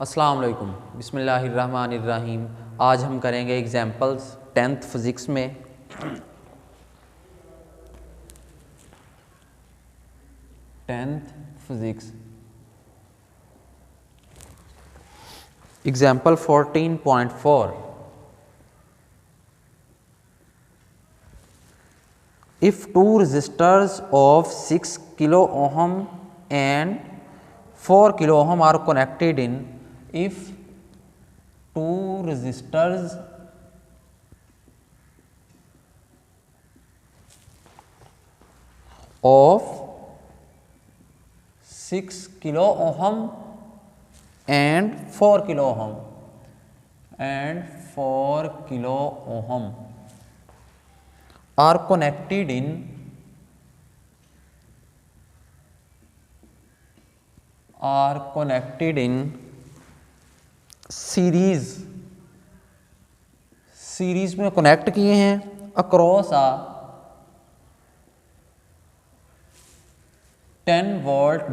अस्सलाम वालेकुम, बिस्मिल्लाहिर्रहमानिर्रहीम। आज हम करेंगे एग्जाम्पल्स 10th फिज़िक्स में। Example 14.4। If two resistors of 6 kilo ohm and 4 kilo ohm are connected in if two resistors of 6 kilo ohm and 4 kilo ohm are connected in series में connect किए हैं अक्रॉस आ 10 volt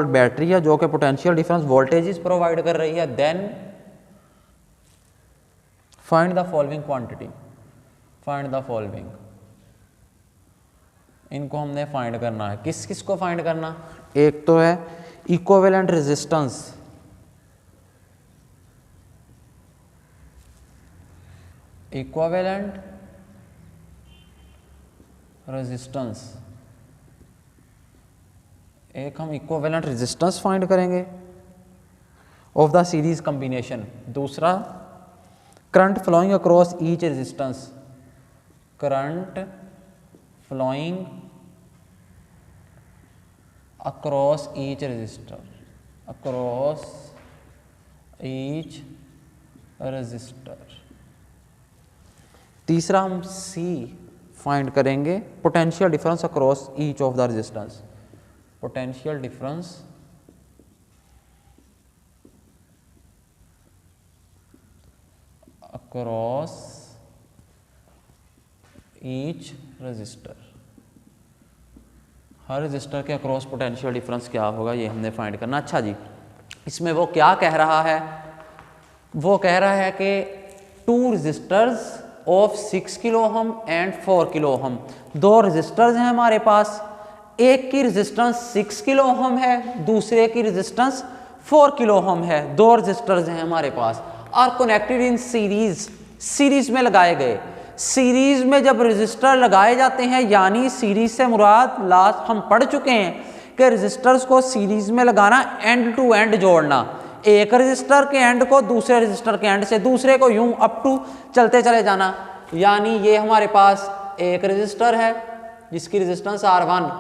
battery है जो कि potential difference voltages provide कर रही है। Then find the following quantity. इनको हमने फाइंड करना है। किस किस को फाइंड करना? एक तो है इक्विवेलेंट रेजिस्टेंस, एक हम इक्विवेलेंट रेजिस्टेंस फाइंड करेंगे ऑफ द सीरीज कॉम्बिनेशन। दूसरा current flowing across each resistance, across each resistor. तीसरा हम सी फाइंड करेंगे potential difference across each of the resistance, potential difference across each resistor. हर रजिस्टर के अक्रॉस पोटेंशियल डिफरेंस क्या होगा ये हमने फाइंड करना। अच्छा जी, इसमें वो क्या कह रहा है? वो कह रहा है कि two resistors of 6 kilo ohm and 4 kilo ohm, दो रजिस्टर्स हैं हमारे पास। एक की रेजिस्टेंस 6 किलो ओम है, दूसरे की रेजिस्टेंस 4 किलो ओम है। दो रजिस्टर्स हैं हमारे पास, आर कनेक्टेड इन सीरीज में लगाए गए। सीरीज में जब रजिस्टर लगाए जाते हैं, यानी सीरीज से मुराद लास्ट हम पढ़ चुके हैं कि रजिस्टर्स को सीरीज में लगाना, एंड टू एंड जोड़ना, एक रजिस्टर के एंड को दूसरे रजिस्टर के एंड से, दूसरे को यूं अप टू चलते चले जाना। यानी ये हमारे पास एक रजिस्टर है जिसकी रेजिस्टेंस R1,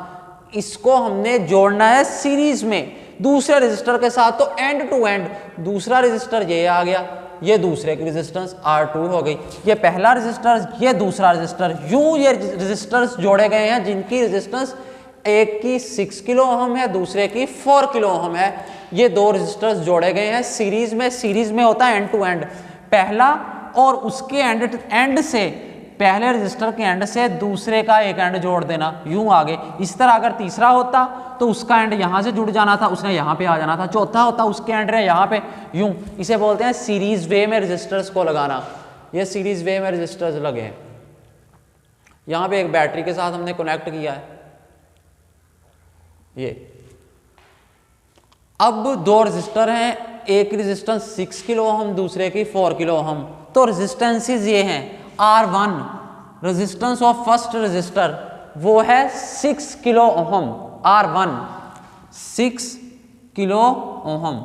इसको हमने जोड़ना है सीरीज में दूसरे रजिस्टर के साथ, तो एंड टू एंड दूसरा रजिस्टर ये आ गया, ये दूसरे की रेजिस्टेंस R2 हो गई। ये पहला रजिस्टर, ये दूसरा रजिस्टर, यूं ये रजिस्टर्स जोड़े गए हैं जिनकी रेजिस्टेंस एक की 6 किलो ओम है, दूसरे की 4 किलो ओम है। ये दो रजिस्टर्स जोड़े गए हैं सीरीज में। सीरीज में होता है एंड टू एंड, पहला और उसके एंड से, पहले रजिस्टर के एंड से दूसरे का एक एंड जोड़ देना, यूं आगे। इस तरह अगर तीसरा होता तो उसका एंड यहां से जुड़ जाना था, उसने यहां पे आ जाना था। चौथा होता उसके एंड ने यहां पे, यूं। इसे बोलते हैं सीरीज वे में रजिस्टर्स को लगाना। ये सीरीज वे में रजिस्टर्स लगे हैं। यहां पे एक बैटरी के साथ हमने कनेक्ट किया है ये। अब दो रजिस्टर हैं, एक रेजिस्टेंस 6 किलो ओम, दूसरे की 4 किलो ओम। तो रेजिस्टेंसेस ये हैं। R1 resistance of first resistor वो है 6 किलो ओम, R1 6 किलो ओम।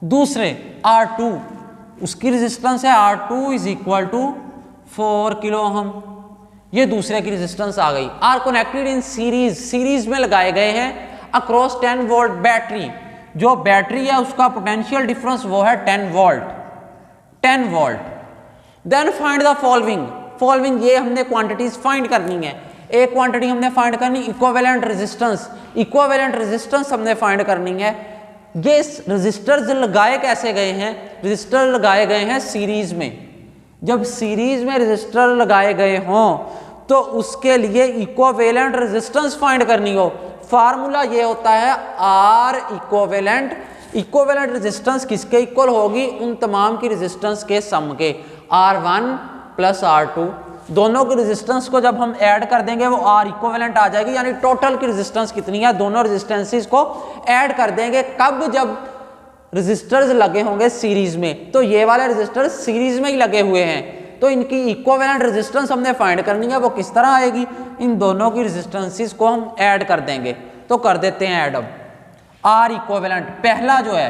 दूसरे R2, उसकी रेजिस्टेंस है R2 is equal to 4 kilo ohm. ये दूसरे की रेजिस्टेंस आ गई। आर कनेक्टेड इन सीरीज में लगाए गए हैं अक्रॉस 10 वोल्ट बैटरी। जो बैटरी है उसका पोटेंशियल डिफरेंस वो है 10 volt. Then find the following. ये हमने क्वांटिटीज फाइंड करनी है। एक क्वांटिटी हमने फाइंड करनी इक्विवेलेंट रेजिस्टेंस हमने फाइंड करनी है। ये रजिस्टर्स लगाए कैसे गए हैं? रजिस्टर लगाए गए हैं सीरीज में। जब सीरीज में रजिस्टर लगाए गए हों तो उसके लिए इक्विवेलेंट रेजिस्टेंस फाइंड करनी हो, फार्मूला ये होता है आर इक्विवेलेंट। इक्विवेलेंट रेजिस्टेंस किसके इक्वल होगी? उन तमाम की रेजिस्टेंस के सम के, R1 प्लस R2। दोनों की रेजिस्टेंस को जब हम ऐड कर देंगे वो आर इक्विवेलेंट आ जाएगी, यानी टोटल की रेजिस्टेंस कितनी है, दोनों रेजिस्टेंसेस को ऐड कर देंगे। कब? जब रेजिस्टर्स लगे होंगे सीरीज में। तो ये वाले रेजिस्टर सीरीज में ही लगे हुए हैं, तो इनकी इक्विवेलेंट रेजिस्टेंस हमने फाइंड करनी है। वो किस तरह आएगी? इन दोनों की रेजिस्टेंसेस को हम ऐड कर देंगे। तो कर देते हैं ऐड। अब आर इक्विवेलेंट, पहला जो है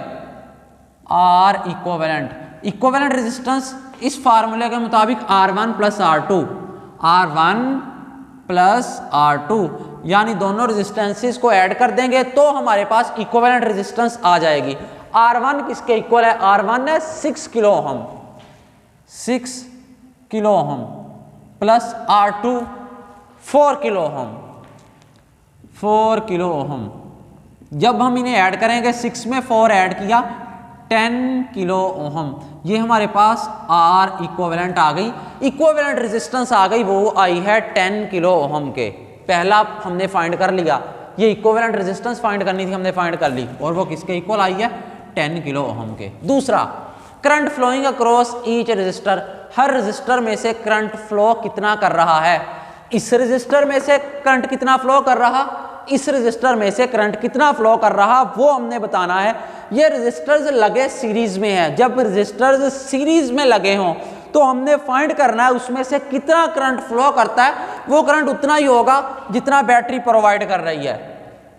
आर इक्विवेलेंट, इक्विवेलेंट रेजिस्टेंस इस फार्मूले के मुताबिक R1 plus R2, R1 plus R2, यानी दोनों रेजिस्टेंसेस को ऐड कर देंगे तो हमारे पास इक्विवेलेंट रेजिस्टेंस आ जाएगी। R1 किसके इक्वल है? R1 है 6 किलो ओम, 6 kilo ohm plus R2 4 kilo ओम, 4 किलो ओम। जब हम इन्हें ऐड करेंगे, 6 में 4 ऐड किया, 10 किलो ओम। ये हमारे पास आर इक्विवेलेंट आ गई, इक्विवेलेंट रेजिस्टेंस आ गई, वो आई है 10 किलो ओम के। पहला हमने फाइंड कर लिया, ये इक्विवेलेंट रेजिस्टेंस फाइंड करनी थी, हमने फाइंड कर ली, और वो किसके इक्वल आई है? 10 किलो ओम के। दूसरा, current flowing across each resistor, हर रजिस्टर में से करंट फ्लो कितना कर रहा है? इस रजिस्टर में से करंट कितना फ्लो कर रहा, इस रजिस्टर में से करंट कितना फ्लो कर रहा, वो हमने बताना है। ये रजिस्टर्स लगे सीरीज में है, जब रजिस्टर्स सीरीज में लगे हों तो हमने फाइंड करना है उसमें से कितना करंट फ्लो करता है। वो करंट उतना ही होगा जितना बैटरी प्रोवाइड कर रही है।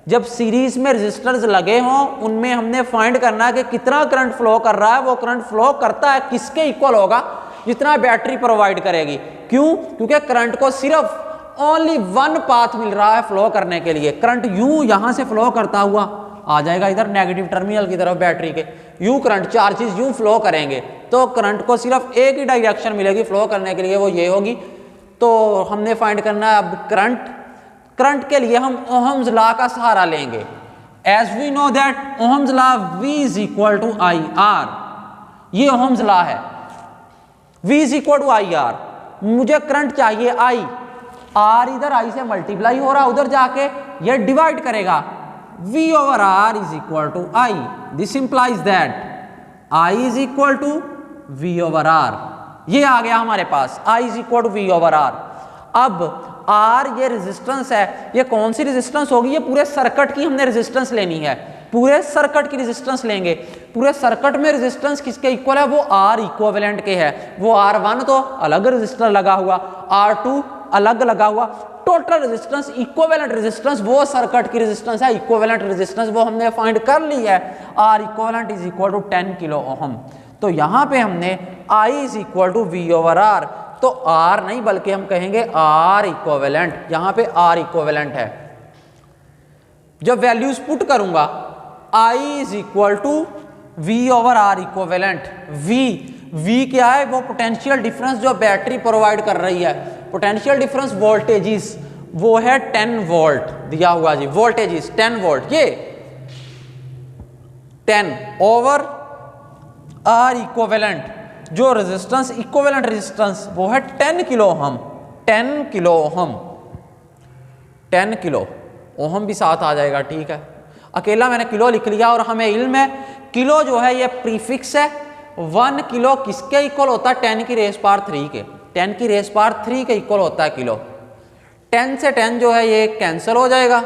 जब सीरीज में रजिस्टर्स लगे हों उनमें हमने फाइंड करना है कि कितना करंट फ्लो कर रहा है। वो करंट फ्लो करता है किसके इक्वल होगा? जितना बैटरी प्रोवाइड करेगी। क्यों? क्योंकि करंट को सिर्फ ओनली वन पाथ मिल रहा है फ्लो करने के लिए। करंट यूं यहां से फ्लो करता हुआ आ जाएगा इधर नेगेटिव टर्मिनल की तरफ बैटरी के, यूं करंट चार्जेस यूं फ्लो करेंगे, तो करंट को सिर्फ एक ही डायरेक्शन मिलेगी फ्लो करने के लिए, वो ये होगी। तो हमने फाइंड करना है अब करंट। करंट के लिए हम ओहम्स लॉ का सहारा लेंगे। As we know that Ohm's law V is equal to I R, ये ओहम्स लॉ है। V is equal to I R. मुझे करंट चाहिए I, R इधर I से मल्टीप्लाई हो रहा, उधर जाके ये डिवाइड करेगा। V over R is equal to I. This implies that I is equal to V over R. ये आ गया हमारे पास, I is equal to V over R। अब R ये रेजिस्टेंस है, ये कौन सी रेजिस्टेंस होगी? ये पूरे सर्किट की हमने रेजिस्टेंस लेनी है, पूरे सर्किट की रेजिस्टेंस लेंगे। पूरे सर्किट में रेजिस्टेंस किसके इक्वल है? वो R इक्विवेलेंट के है। वो R1 तो अलग रेजिस्टर लगा हुआ, R2 अलग लगा हुआ, टोटल रेजिस्टेंस इक्विवेलेंट रेजिस्टेंस वो सर्किट की रेजिस्टेंस है। इक्विवेलेंट रेजिस्टेंस वो हमने फाइंड कर ली है, R equivalent is equal to 10 kilo ohm. तो यहाँ पे हमने I is equal to V over R, तो R नहीं बल्कि हम कहेंगे R इक्विवेलेंट। यहाँ पे R इक्विवेलेंट है। जब वैल्यूज पुट करूंगा I is equal to V over R equivalent. V क्या है? वो पोटेंशियल डिफरेंस जो बैटरी प्रोवाइड कर रही है। पोटेंशियल डिफरेंस वोल्टेजेस वो है 10 वोल्ट दिया हुआ जी, वोल्टेजेस 10 वोल्ट, ये 10 ओवर R इक्विवेलेंट। जो रेजिस्टेंस इक्विवेलेंट रेजिस्टेंस वो है 10 किलो ओम, 10 किलो ओम, 10 किलो ओम भी साथ आ जाएगा, ठीक है। अकेला मैंने किलो लिख लिया, और हमें इल्म है किलो जो है ये प्रीफिक्स है। 1 किलो किसके इक्वल होता है? 10 की रेस पावर 3 के, 10 की रेस पावर 3 के इक्वल होता है किलो। 10 से 10 जो है ये कैंसिल हो जाएगा,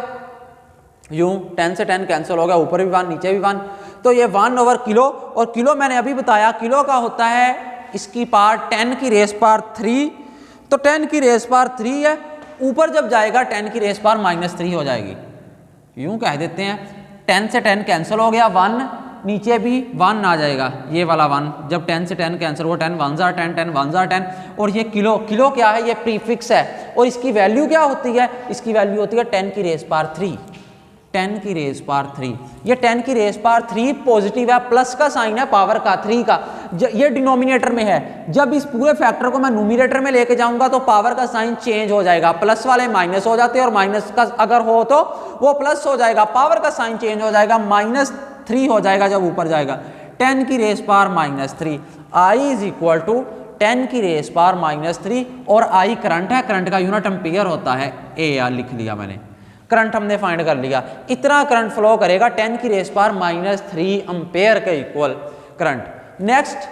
यूं 10 से 10 कैंसिल हो गया, ऊपर भी 1 नीचे भी 1, तो ये 1 ओवर किलो। और किलो मैंने अभी बताया किलो का होता है इसकी पावर 10 की रेस पावर 3, तो 10 की रेस पावर 3 है, ऊपर जब जाएगा 10 की रेस पावर -3 हो जाएगी। यूं कह देते हैं 10 से 10 कैंसिल हो गया, 1 नीचे भी 1 आ जाएगा, ये वाला 1। जब 10 से 10 कैंसिल हो, 10 1 जार 10, 10 1 जार 10। और ये किलो, किलो क्या है? ये प्रीफिक्स है। और इसकी वैल्यू क्या होती है? इसकी वैल्यू होती है 10 की रेस पावर 3, 10 की रेस पावर 3। ये 10 की रेस पावर 3 पॉजिटिव है, प्लस का साइन है पावर का 3 का, ये डिनोमिनेटर में है। जब इस पूरे फैक्टर को मैं न्यूमिनेटर में लेके जाऊंगा तो पावर का साइन चेंज हो जाएगा, प्लस वाले माइनस हो जाते हैं, और माइनस का अगर हो तो वो प्लस हो जाएगा, पावर का साइन चेंज हो जाएगा, -3 हो जाएगा जब ऊपर जाएगा। 10 की raise power -3, I is equal to 10 की रेस पावर -3 और आई करंट है, करंट का यूनिट एम्पियर होता है, ए यार लिख लिया मैंने, करंट हमने फाइंड कर लिया। इतना करंट फ्लो करेगा 10 की रेस पावर -3 एम्पेयर के equal current. Next,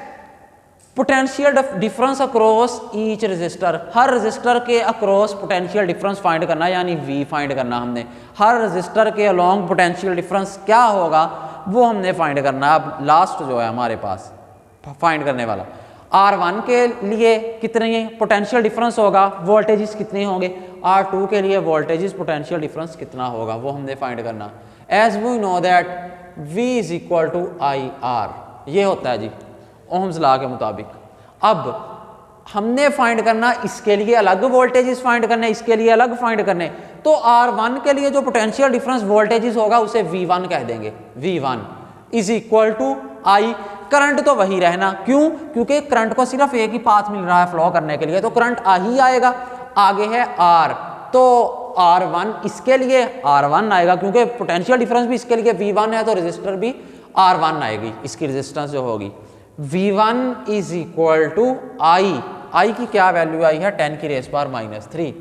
potential difference across each resistor, हर रजिस्टर के अक्रॉस पोटेंशियल डिफरेंस फाइंड करना, यानी V फाइंड करना हमने। हर रजिस्टर के अलोंग पोटेंशियल डिफरेंस क्या होगा वो हमने फाइंड करना। अब लास्ट जो है हमारे पास फाइंड करने वाला, R1 के लिए कितने पोटेंशियल डिफरेंस होगा, वोल्टेजेस कितने होंगे, R2 के लिए वोल्टेजेस पोटेंशियल डिफरेंस कितना होगा वो हमने फाइंड करना। As we know that V is equal to IR, ये होता है जी ओम्स लॉ के मुताबिक। अब हमने फाइंड करना, इसके लिए अलग वोल्टेजेस फाइंड करने, इसके लिए अलग फाइंड करने। तो R1 के लिए जो पोटेंशियल डिफरेंस वोल्टेजेस होगा उसे V1 कह देंगे। V1 is equal to I, current तो वही रहना, क्यों, क्योंकि करंट को सिर्फ एक ही पाथ मिल रहा है फ्लो करने के लिए, तो करंट आ ही आएगा। आगे है R, तो R1 इसके लिए R1 आएगा, क्योंकि पोटेंशियल डिफरेंस भी इसके लिए V1 है, तो रेजिस्टर भी R1 आएगी, इसकी रेजिस्टेंस जो होगी। V1 is equal to I की क्या वैल्यू आई है, 10 की रेस पावर -3,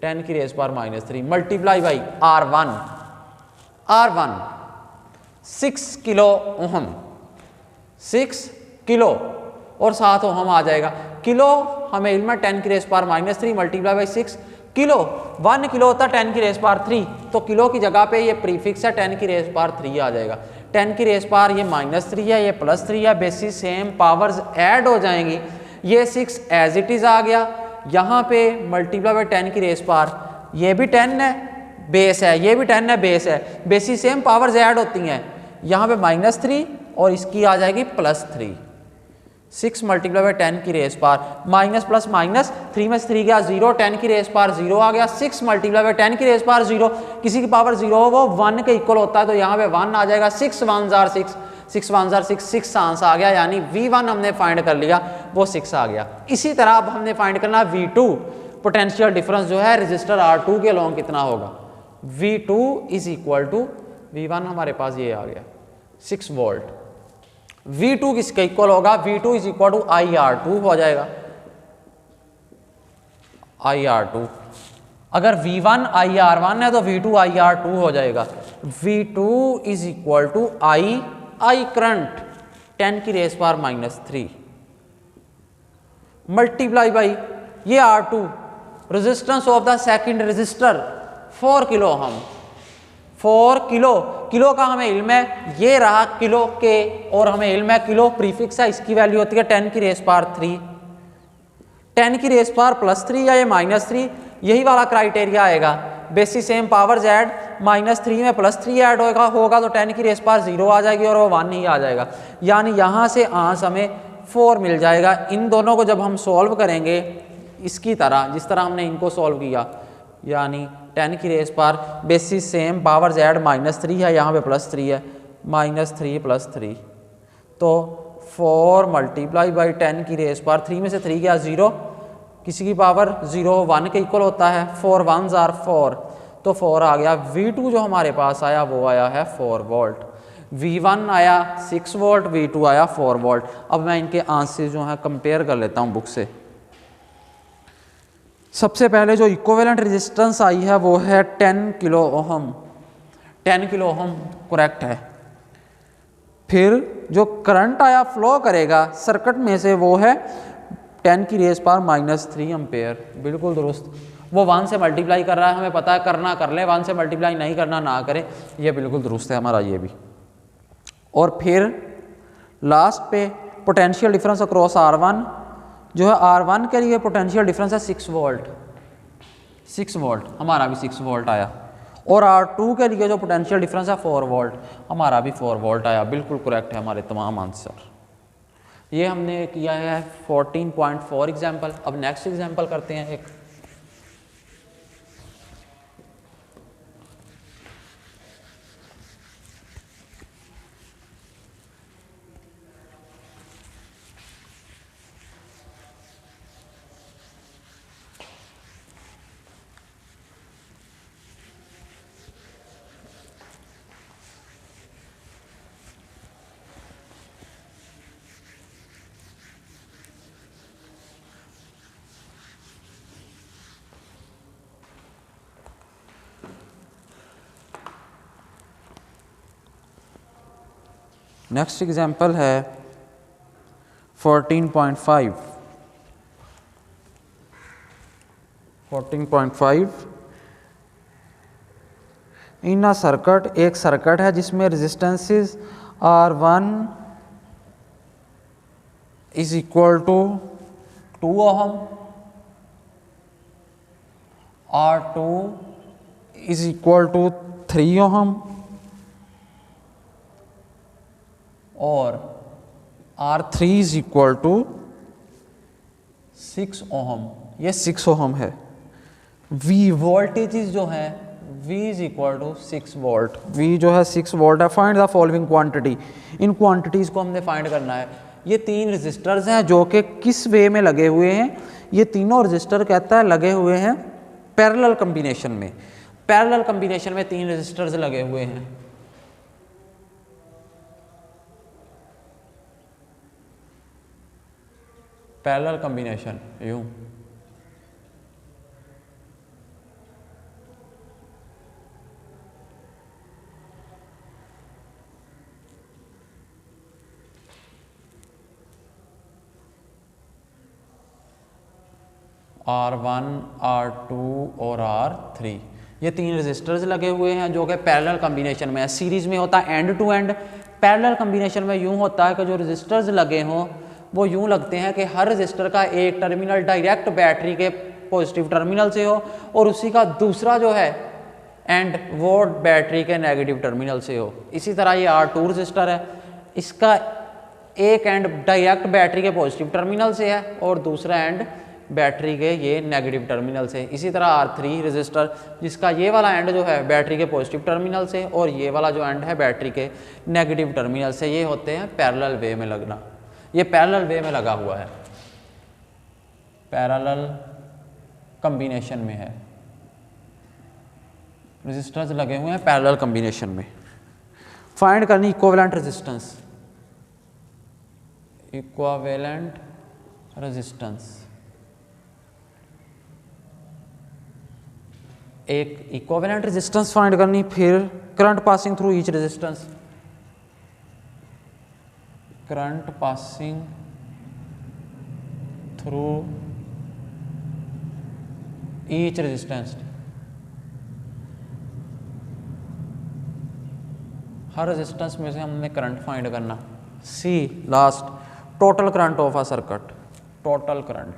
10 की raise power -3 multiply by R1 6 kilo ohm, 6 kilo और 7 ओहम आ जाएगा। किलो हमें इल्म है 10 की raise power -3 multiply by 6 kilo, 1 kilo होता है 10 की रेस पावर 3, तो किलो की जगह पे ये प्रीफिक्स है 10 की रेस पावर 3 आ जाएगा। 10 की रेस पावर ये -3 है, ये +3 है, बेसिस सेम पावर्स ऐड हो जाएंगी। ये 6 एज इट इज़ आ गया, यहाँ पे मल्टीप्लाई बाई 10 की रेस पावर, ये भी 10 है बेस है, ये भी 10 है बेस है, बेसिस सेम पावर्स ऐड होती हैं। यहाँ पे -3 और इसकी आ जाएगी +3, 6 मल्टीप्लाई बाई 10 की raise power minus plus minus, 3 में से 3 गया 0, 10 की रेस पावर 0 आ गया। 6 मल्टीप्लाई बाई 10 की रेस पावर 0, किसी की पावर 0 हो वो 1 के इक्वल होता है, तो यहाँ पे 1 आ जाएगा। 6 1 जार 6, 6 1 जार 6, 6 आंसर आ गया, यानी V1 हमने फाइंड कर लिया, वो 6 आ गया। इसी तरह अब हमने फाइंड करना V2, पोटेंशियल डिफरेंस जो है रजिस्टर R2 के लॉन्ग कितना होगा। V2 is equal to V1 हमारे पास ये आ गया 6 वोल्ट, V2 किसके इक्वल होगा, V2 is equal to IR2 हो जाएगा, IR2। अगर V1 IR1 है तो V2 IR2 हो जाएगा। V2 is equal to I current 10 की रेस पावर -3 मल्टीप्लाई बाई ये R2, resistance of the second resistor 4 kilo ohm, 4 kilo, kilo का हमें इल्म है, ये रहा किलो के, और हमें इल्म है किलो प्रीफिक्स है, इसकी वैल्यू होती है 10 की रेस पावर 3, 10 की रेस पावर +3 या ये -3, यही वाला क्राइटेरिया आएगा। बेसिस सेम पावर्स ऐड, -3 में +3 ऐड होगा तो 10 की रेस पावर 0 आ जाएगी और वो 1 ही आ जाएगा, यानी यहाँ से आंसर हमें 4 मिल जाएगा। इन दोनों को जब हम सॉल्व करेंगे इसकी तरह, जिस तरह हमने इनको सॉल्व किया, यानी 10 की raise power basis same powers add -3 है, यहाँ पे +3 है, -3 +3, तो 4 मल्टीप्लाई बाई 10 की रेस पावर 3 में से 3 गया 0, किसी की पावर 0 1 के इक्वल होता है, 4 1 जार 4, तो 4 आ गया। V2 जो हमारे पास आया वो आया है 4 वोल्ट, V1 आया 6 वोल्ट, V2 आया 4 वोल्ट। अब मैं इनके आंसर जो है कंपेयर कर लेता हूँ बुक से। सबसे पहले जो इक्विवेलेंट रेजिस्टेंस आई है वो है 10 kilo ohm, 10 kilo ohm correct है। फिर जो करंट आया फ्लो करेगा सर्किट में से वो है 10 की रेस पावर -3 एम्पेयर, बिल्कुल दुरुस्त। वो 1 से मल्टीप्लाई कर रहा है, हमें पता है, करना कर ले, 1 से मल्टीप्लाई नहीं करना ना करें, ये बिल्कुल दुरुस्त है हमारा ये भी। और फिर लास्ट पे पोटेंशियल डिफरेंस अक्रॉस R1 जो है, R1 के लिए पोटेंशियल डिफरेंस है 6 वोल्ट, 6 वोल्ट, हमारा भी 6 वोल्ट आया। और R2 के लिए जो पोटेंशियल डिफरेंस है 4 वोल्ट, हमारा भी 4 वोल्ट आया, बिल्कुल करेक्ट है हमारे तमाम आंसर। ये हमने किया है 14.4 एग्जाम्पल। अब नेक्स्ट एग्जाम्पल करते हैं एक। नेक्स्ट एग्जाम्पल है 14.5। 14.5 इन अ सर्किट, एक सर्किट है जिसमें resistances R1 is equal to 2 ohm, R2 is equal to 3 ohm और R3 is equal to 6 ohm. ये 6 ओहम है। V वोल्टेजेस जो है V is equal to 6 volt. V जो है 6 वोल्ट है। Find the following quantity. इन क्वांटिटीज को हमने फाइंड करना है। ये 3 रेजिस्टर्स हैं जो कि किस वे में लगे हुए हैं। ये तीनों रेजिस्टर कहता है लगे हुए हैं पैरेलल कॉम्बिनेशन में। पैरेलल कॉम्बिनेशन में 3 रेजिस्टर्स लगे हुए हैं। पैरेलल कॉम्बिनेशन यूं, R1, R2 और R3 ये 3 रेजिस्टर्स लगे हुए हैं जो कि पैरेलल कॉम्बिनेशन में है। सीरीज में होता है end to end. Parallel combination में यूं होता है कि जो रेजिस्टर्स लगे हों वो यूं लगते हैं कि हर रेजिस्टर का एक टर्मिनल डायरेक्ट बैटरी के पॉजिटिव टर्मिनल से हो और उसी का दूसरा जो है एंड वो बैटरी के नेगेटिव टर्मिनल से हो। इसी तरह ये R2 रेजिस्टर है, इसका एक एंड डायरेक्ट बैटरी के पॉजिटिव टर्मिनल से है और दूसरा एंड बैटरी के ये नेगेटिव टर्मिनल से। इसी तरह R3 रेजिस्टर जिसका ये वाला एंड जो है बैटरी के पॉजिटिव टर्मिनल से और ये वाला जो एंड है बैटरी के नेगेटिव टर्मिनल से। ये होते हैं पैरेलल वे में लगना। ये पैरेलल वे में लगा हुआ है, पैरेलल कॉम्बिनेशन में है। रेजिस्टर्स लगे हुए हैं पैरेलल कॉम्बिनेशन में। फाइंड करनी इक्विवेलेंट रेजिस्टेंस। इक्विवेलेंट रेजिस्टेंस, एक इक्विवेलेंट रेजिस्टेंस फाइंड करनी। फिर current passing through each resistance. Current passing through each resistance. हर रेजिस्टेंस में से हमने करंट फाइंड करना। C last, total current of a circuit. Total current,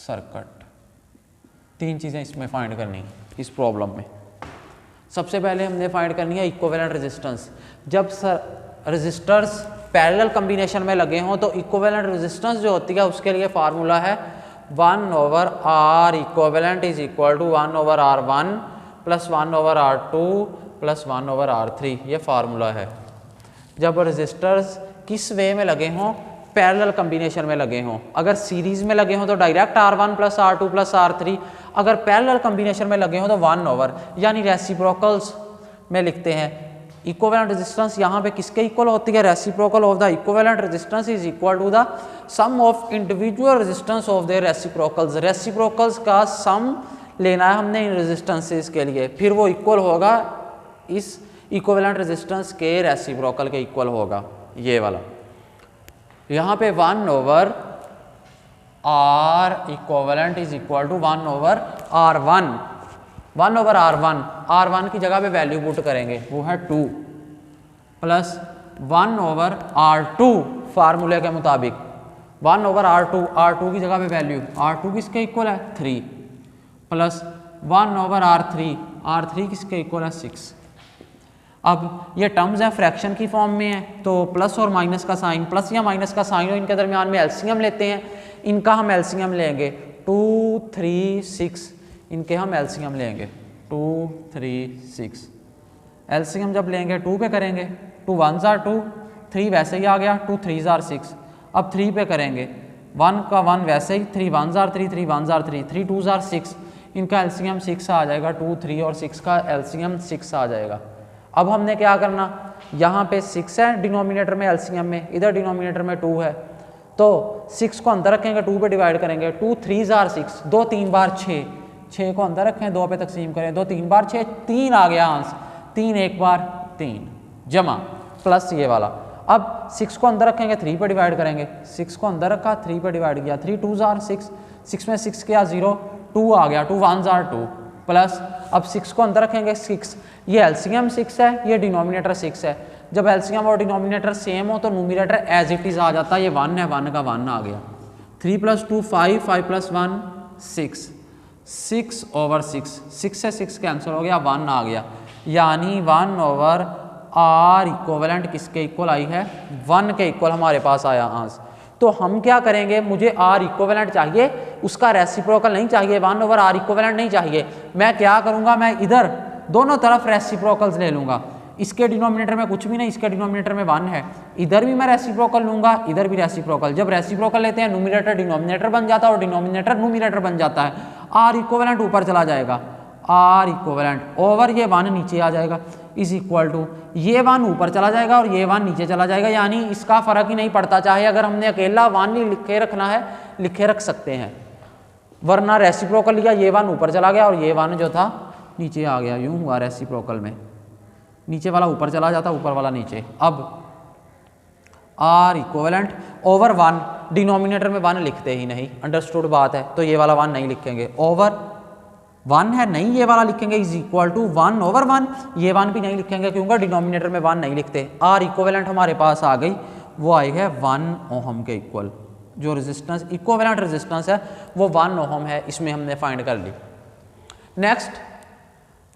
circuit. 3 चीजें इसमें फाइंड करनी इस प्रॉब्लम में। सबसे पहले हमने फाइंड करनी है इक्विवेलेंट रेजिस्टेंस। जब रेजिस्टर्स पैरेलल कॉम्बिनेशन में लगे हों तो इक्विवेलेंट रेजिस्टेंस जो होती है उसके लिए फार्मूला है 1/R equivalent is equal to 1/R1 plus 1/R2 plus 1/R3। ये फार्मूला है। जब रेजिस्टर्स किस वे में लगे हों, पैरेलल कॉम्बिनेशन में लगे हों। अगर सीरीज में लगे हों तो direct R1 plus R2 plus R3। अगर पैरेलल कॉम्बिनेशन में लगे हों तो 1/, यानी रेसिप्रोकल्स में लिखते हैं। इक्विवेलेंट रेजिस्टेंस यहाँ पे किसके इक्वल होती है? Reciprocal of the equivalent resistance is equal to the sum of individual resistance of the reciprocals. Reciprocals का सम लेना है हमने इन रेजिस्टेंसेस के लिए, फिर वो इक्वल होगा इस इक्विवेलेंट रेजिस्टेंस के रेसिप्रोकल के इक्वल होगा, ये वाला। यहाँ पे 1/R equivalent is equal to 1/R1। 1/R1, R1 की जगह पे वैल्यू पुट करेंगे, वो है 2 प्लस 1/R2 फार्मूले के मुताबिक 1/R2, R2 की जगह पे वैल्यू, R2 किसके इक्वल है 3 प्लस 1/R3, R3 किसके इक्वल है 6। अब ये टर्म्स हैं फ्रैक्शन की फॉर्म में है तो प्लस और माइनस का साइन, प्लस या माइनस का साइन हो, इनके दरमियान में एलसीएम लेते हैं। इनका हम एलसीएम लेंगे 2, 3, 6, इनके हम एलसीएम लेंगे 2, 3, 6। एलसीएम जब लेंगे 2 पे करेंगे, 2 1s are 2, 3 वैसे ही आ गया, 2 3s are 6। अब 3 पे करेंगे, 1 का 1 वैसे ही, 3 1s are 3, 3 1s are 3, 3 2s are 6। इनका एलसीएम 6 आ जाएगा, 2, 3 और 6 का एलसीएम 6 आ जाएगा। अब हमने क्या करना, यहाँ पे 6 है डिनोमिनेटर में, एलसीएम में, इधर डिनोमिनेटर में 2 है, तो 6 को अंदर रखेंगे, 2 पे डिवाइड करेंगे, 2 3s are 6, 2 3 बार 6, 6 को अंदर रखें, 2 पे तकसीम करें, 2 3 बार 6, 3 आ गया आंसर, 3 एक बार 3 जमा प्लस ये वाला। अब 6 को अंदर रखेंगे, 3 पे डिवाइड करेंगे, 6 को अंदर रखा, 3 पे डिवाइड किया, 3 2 जार 6, 6 में 6 किया 0, 2 आ गया, 2 1 जार 2 प्लस। अब 6 को अंदर रखेंगे 6, ये एलसीएम 6 है, ये डिनोमिनेटर 6 है। जब एलसीएम और डिनोमिनेटर सेम हो तो न्यूमरेटर एज इट इज़ आ जाता है, ये 1 है, 1 का 1 आ गया, 3 + 2 5, 5 + 1 6, 6/6, 6 से 6 कैंसिल हो गया, 1 आ गया, यानी 1/r इक्विवेलेंट किसके इक्वल आई है, 1 के इक्वल हमारे पास आया आंसर। तो हम क्या करेंगे, मुझे r इक्विवेलेंट चाहिए, उसका रेसिप्रोकल नहीं चाहिए, 1/r इक्विवेलेंट नहीं चाहिए। मैं क्या करूँगा, मैं इधर दोनों तरफ रेसिप्रोकल्स ले लूँगा। इसके डिनोमिनेटर में कुछ भी नहीं, इसके डिनोमिनेटर में 1 है, इधर भी मैं रेसिप्रोकल लूँगा, इधर भी रेसिप्रोकल। जब रेसिप्रोकल लेते हैं न्यूमरेटर डिनोमिनेटर बन जाता है और डिनोमिनेटर न्यूमरेटर बन जाता है। r इक्विवेलेंट ऊपर चला जाएगा, r इक्विवेलेंट ओवर ये 1 नीचे आ जाएगा, इज इक्वल टू ये 1 ऊपर चला जाएगा और ये 1 नीचे चला जाएगा, यानी इसका फ़र्क ही नहीं पड़ता। चाहे अगर हमने अकेला 1 ही लिखे रखना है, लिखे रख सकते हैं, वरना रेसिप्रोकल लिया, ये 1 ऊपर चला गया और ये 1 जो था नीचे आ गया, यूँ हुआ रेसिप्रोकल में, नीचे वाला ऊपर चला जाता, ऊपर वाला नीचे। अब r इक्विवेलेंट ओवर 1, डिनोमिनेटर में 1 लिखते ही नहीं, अंडरस्टूड बात है, तो ये वाला 1 नहीं लिखेंगे, ओवर 1 है नहीं, ये वाला लिखेंगे, इज इक्वल टू 1/1, ये 1 भी नहीं लिखेंगे क्योंकि डिनोमिनेटर में 1 नहीं लिखते। r इक्विवेलेंट हमारे पास आ गई, वो आई है 1 ओहम के इक्वल। जो रेजिस्टेंस इक्विवेलेंट रेजिस्टेंस है वो 1 ओहम है, इसमें हमने फाइंड कर ली। Next,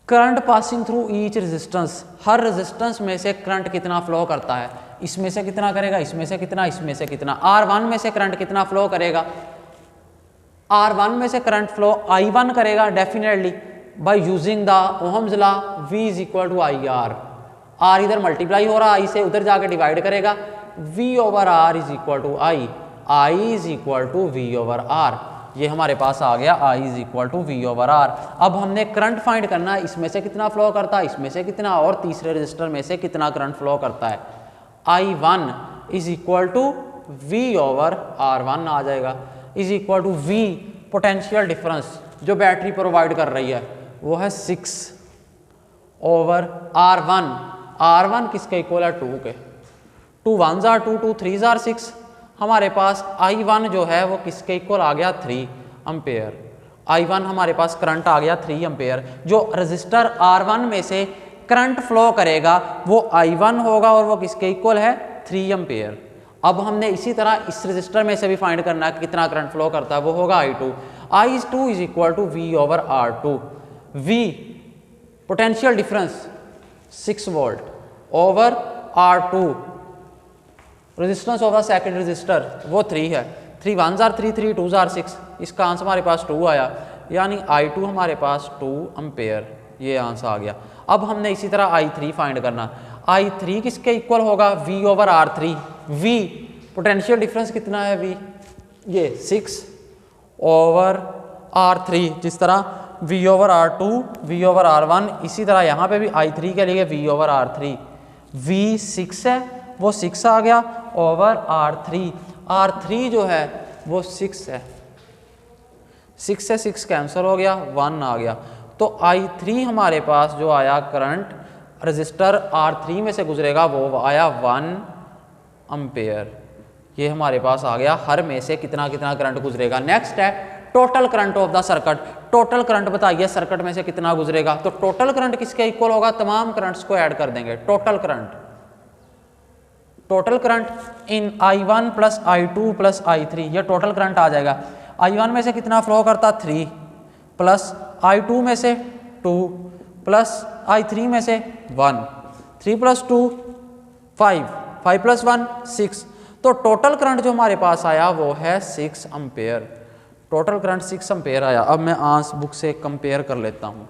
current passing through each resistance, हर रेजिस्टेंस में से करंट कितना फ्लो करता है, इसमें से कितना करेगा, इसमें से कितना, इसमें से कितना। R1 में से करंट कितना फ्लो करेगा, R1 में से करंट फ्लो I1 करेगा definitely by using the Ohm's law, V is equal to IR। R इधर मल्टीप्लाई हो रहा, I से उधर जाके डिवाइड करेगा, V/R is equal to I is equal to V/R। ये हमारे पास आ गया, I is equal to V/R। अब हमने करंट फाइंड करना है, इसमें से कितना फ्लो करता है, इसमें से कितना, और तीसरे रजिस्टर में से कितना करंट फ्लो करता है। I1 is equal to V/R1 आ जाएगा, is equal to V potential difference जो बैटरी प्रोवाइड कर रही है वो है 6/R1। R1 किसके इक्वल है, 2 के, 2 1 जार 2, 2 3 जार 6। हमारे पास I1 जो है वो किसके इक्वल आ गया, 3 एम्पेयर। I1 हमारे पास करंट आ गया 3 एम्पेयर। जो रजिस्टर R1 में से करंट फ्लो करेगा वो I1 होगा और वो किसके इक्वल है, 3 एम्पेयर। अब हमने इसी तरह इस रजिस्टर में से भी फाइंड करना है कि कितना करंट फ्लो करता है, वो होगा I2। I2 is equal to V/R2। V potential difference 6 volt over R2, resistance of the second resistor वो 3 है, 3 1 जार 3, 3 2 जार 6, इसका आंसर हमारे पास 2 आया, यानी I2 हमारे पास 2 एम्पेयर, ये आंसर आ गया। अब हमने इसी तरह I3 फाइंड करना, I3 किसके इक्वल होगा, V/R3। V पोटेंशियल डिफरेंस कितना है, V ये 6/R3, जिस तरह V/R2 V/R1, इसी तरह यहाँ पे भी I3 के लिए V/R3। V 6 है, वो 6 आ गया ओवर R3। R3 जो है वो 6 है, 6 से 6 कैंसिल हो गया, 1 आ गया। तो I3 हमारे पास जो आया करंट रजिस्टर R3 में से गुजरेगा वो आया 1 एम्पेयर। ये हमारे पास आ गया, हर में से कितना कितना करंट गुजरेगा। नेक्स्ट है total current of the circuit. Total current बताइए सर्किट में से कितना गुजरेगा, तो टोटल करंट किसके इक्वल होगा, तमाम करंट्स को ऐड कर देंगे। Total current in I1 plus I2 plus I3, ये टोटल करंट आ जाएगा। I1 में से कितना फ्लो करता, 3 प्लस I2 में से 2 प्लस I3 में से 1, 3 + 2 5, 5 + 1 6। तो टोटल करंट जो हमारे पास आया वो है 6 एम्पेयर। टोटल करंट 6 एम्पेयर आया। अब मैं आंसर बुक से कंपेयर कर लेता हूँ।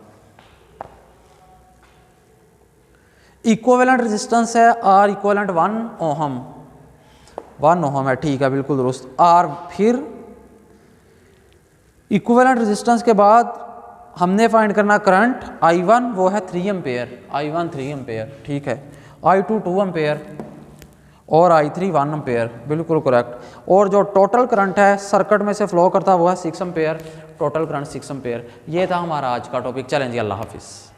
इक्विवेलेंट रेजिस्टेंस है R इक्विवेलेंट 1 ओहम, 1 ओहम है, ठीक है, बिल्कुल दुरुस्त। R फिर इक्विवेलेंट रेजिस्टेंस के बाद हमने फाइंड करना करंट I1 वो है 3 एम्पेयर, I1 3 एम्पेयर, ठीक है। I2 2 एम्पेयर और I3 1 एम्पेयर, बिल्कुल करेक्ट। और जो टोटल करंट है सर्किट में से फ्लो करता हुआ 6 एम्पेयर, टोटल करंट 6 एम्पेयर। ये था हमारा आज का टॉपिक। चलें जी, अल्लाह हाफिज़।